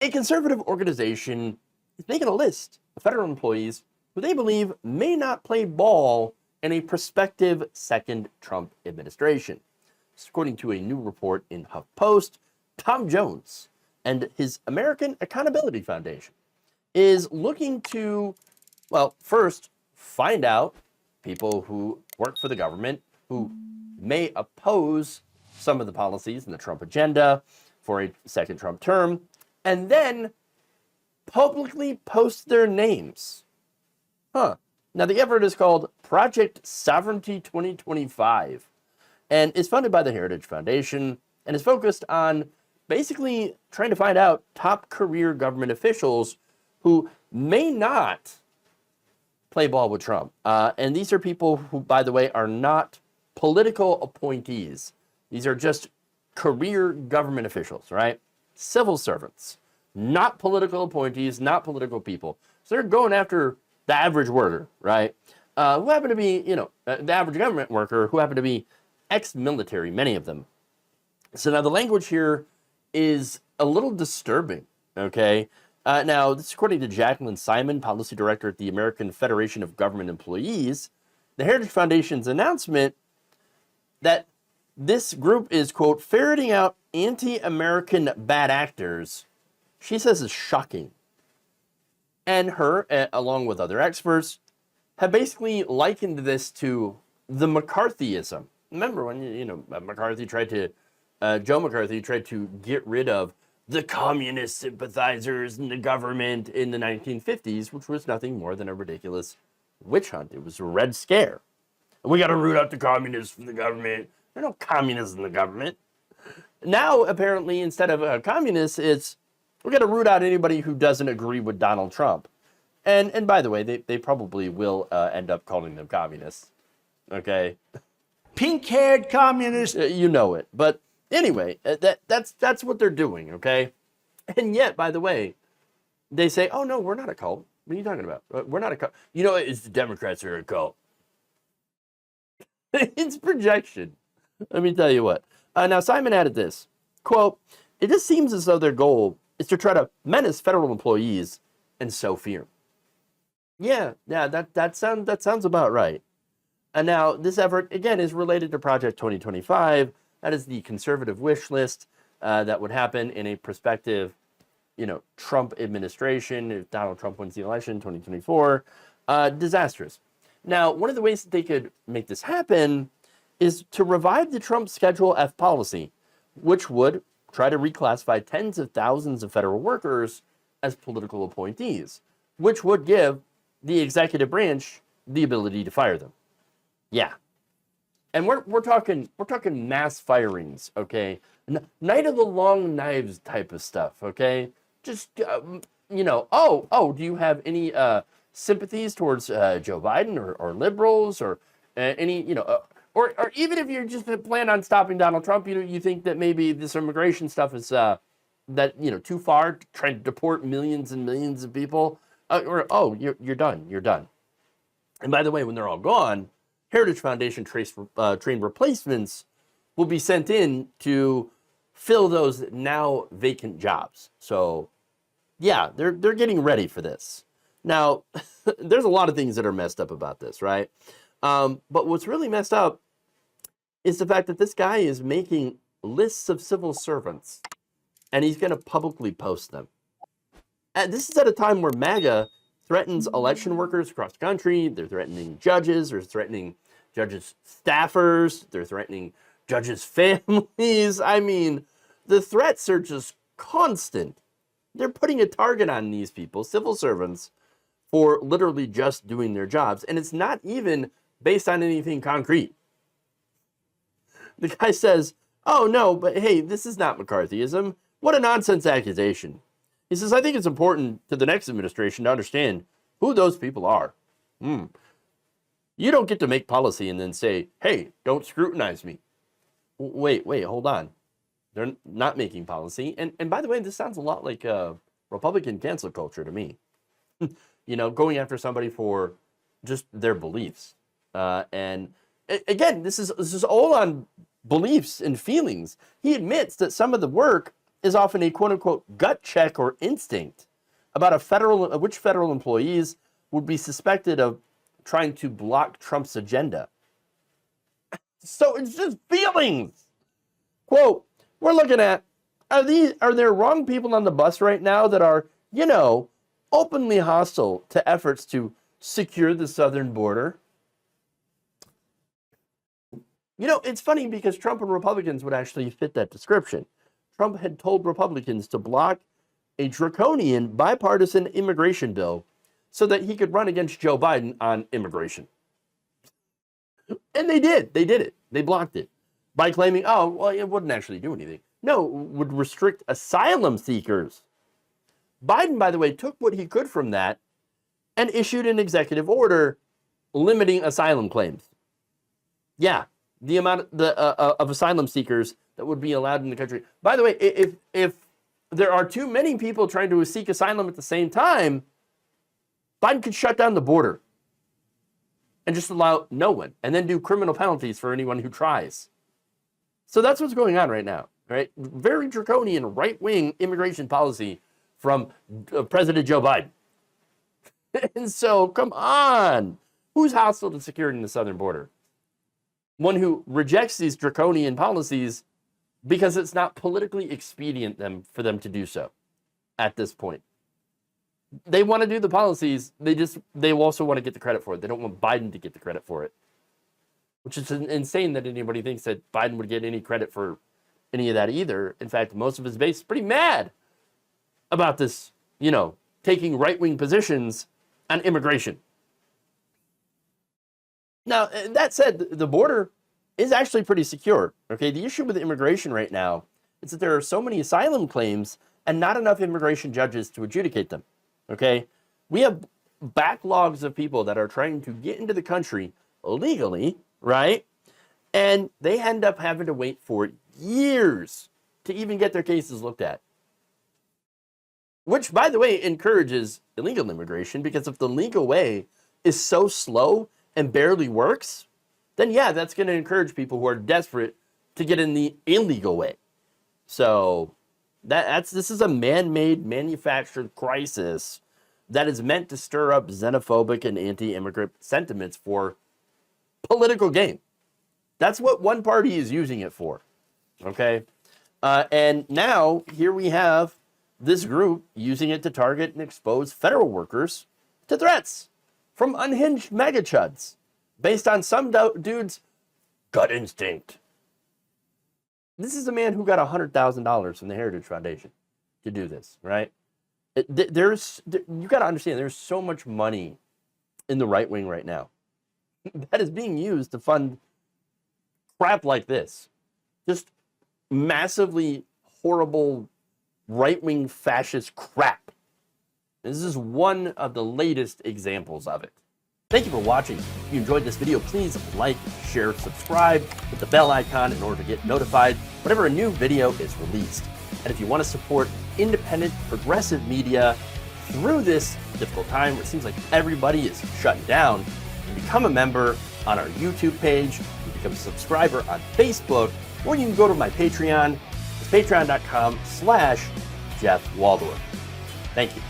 A conservative organization is making a list of federal employees who they believe may not play ball in a prospective second Trump administration. According to a new report in HuffPost, Tom Jones and his American Accountability Foundation is looking to, well, first find out people who work for the government who may oppose some of the policies in the Trump agenda for a second Trump term, and then publicly post their names. Now, the effort is called Project Sovereignty 2025 and is funded by the Heritage Foundation and is focused on basically trying to find out top career government officials who may not play ball with Trump. And these are people who, by the way, are not political appointees. These are just career government officials, right? Civil servants, not political appointees, not political people. So they're going after the average worker, right? Who happen to be, the average government worker who happen to be ex-military, many of them. So now the language here is a little disturbing, okay? Now, this is according to Jacqueline Simon, policy director at the American Federation of Government Employees. The Heritage Foundation's announcement that this group is, quote, ferreting out anti-American bad actors, she says is shocking. And her, along with other experts, have basically likened this to the McCarthyism. Remember when, Joe McCarthy tried to get rid of the communist sympathizers in the government in the 1950s, which was nothing more than a ridiculous witch hunt. It was a Red Scare. And we got to root out the communists from the government. There are no communists in the government. Now, apparently, instead of communists, it's we're going to root out anybody who doesn't agree with Donald Trump. And by the way, they probably will end up calling them communists. Okay? Pink-haired communists. You know it. But anyway, that's what they're doing, okay? And yet, by the way, they say, oh, no, we're not a cult. What are you talking about? We're not a cult. You know, it's the Democrats are a cult. It's projection. Let me tell you what. Now, Simon added this, quote, it just seems as though their goal is to try to menace federal employees and sow fear. Yeah, that sounds about right. And now this effort, again, is related to Project 2025. That is the conservative wish list that would happen in a prospective, Trump administration if Donald Trump wins the election, 2024. Disastrous. Now, one of the ways that they could make this happen is to revive the Trump Schedule F policy, which would try to reclassify tens of thousands of federal workers as political appointees, which would give the executive branch the ability to fire them. Yeah. And we're talking mass firings, okay? Night of the Long Knives type of stuff, okay? Just, do you have any sympathies towards Joe Biden or liberals or any, or even if you're just plan on stopping Donald Trump, you think that maybe this immigration stuff is too far, trying to deport millions and millions of people, you're done. And by the way, when they're all gone, Heritage Foundation trained replacements will be sent in to fill those now vacant jobs. So, yeah, they're getting ready for this. Now, there's a lot of things that are messed up about this, right? But what's really messed up is the fact that this guy is making lists of civil servants, and he's going to publicly post them. And this is at a time where MAGA threatens election workers across the country. They're threatening judges. They're threatening judges' staffers. They're threatening judges' families. I mean, the threats are just constant. They're putting a target on these people, civil servants, for literally just doing their jobs. And it's not even based on anything concrete. The guy says, oh, no, but hey, this is not McCarthyism. What a nonsense accusation. He says, I think it's important to the next administration to understand who those people are. You don't get to make policy and then say, hey, don't scrutinize me. Wait, hold on. They're not making policy. And by the way, this sounds a lot like Republican cancel culture to me. Going after somebody for just their beliefs. And again, this is all on beliefs and feelings. He admits that some of the work is often a quote-unquote gut check or instinct about which federal employees would be suspected of trying to block Trump's agenda. So it's just feelings. Quote, we're looking at, are there wrong people on the bus right now that are, openly hostile to efforts to secure the southern border? It's funny because Trump and Republicans would actually fit that description. Trump had told Republicans to block a draconian bipartisan immigration bill so that he could run against Joe Biden on immigration. And they did. They did it. They blocked it by claiming, oh, well, it wouldn't actually do anything. No, it would restrict asylum seekers. Biden, by the way, took what he could from that and issued an executive order limiting asylum claims. Yeah, the amount of asylum seekers that would be allowed in the country. By the way, if there are too many people trying to seek asylum at the same time, Biden could shut down the border and just allow no one, and then do criminal penalties for anyone who tries. So that's what's going on right now, right? Very draconian right-wing immigration policy from President Joe Biden. And so, come on. Who's hostile to security in the southern border? One who rejects these draconian policies because it's not politically expedient for them to do so at this point. They want to do the policies, they also want to get the credit for it. They don't want Biden to get the credit for it. Which is insane that anybody thinks that Biden would get any credit for any of that either. In fact, most of his base is pretty mad about this, taking right-wing positions on immigration. Now, that said, the border is actually pretty secure, okay? The issue with immigration right now is that there are so many asylum claims and not enough immigration judges to adjudicate them, okay? We have backlogs of people that are trying to get into the country illegally, right? And they end up having to wait for years to even get their cases looked at. Which, by the way, encourages illegal immigration, because if the legal way is so slow and barely works, then yeah, that's going to encourage people who are desperate to get in the illegal way. So this is a man-made, manufactured crisis that is meant to stir up xenophobic and anti-immigrant sentiments for political gain. That's what one party is using it for, okay? And now, here we have this group using it to target and expose federal workers to threats from unhinged megachuds based on some dude's gut instinct. This is a man who got $100,000 from the Heritage Foundation to do this, right? You got to understand, there's so much money in the right wing right now that is being used to fund crap like this. Just massively horrible right-wing fascist crap. This is one of the latest examples of it. Thank you for watching. If you enjoyed this video, please like, share, subscribe, hit the bell icon in order to get notified whenever a new video is released. And if you want to support independent, progressive media through this difficult time where it seems like everybody is shutting down, you can become a member on our YouTube page, you can become a subscriber on Facebook, or you can go to my Patreon. It's patreon.com/Jeff Waldorf. Thank you.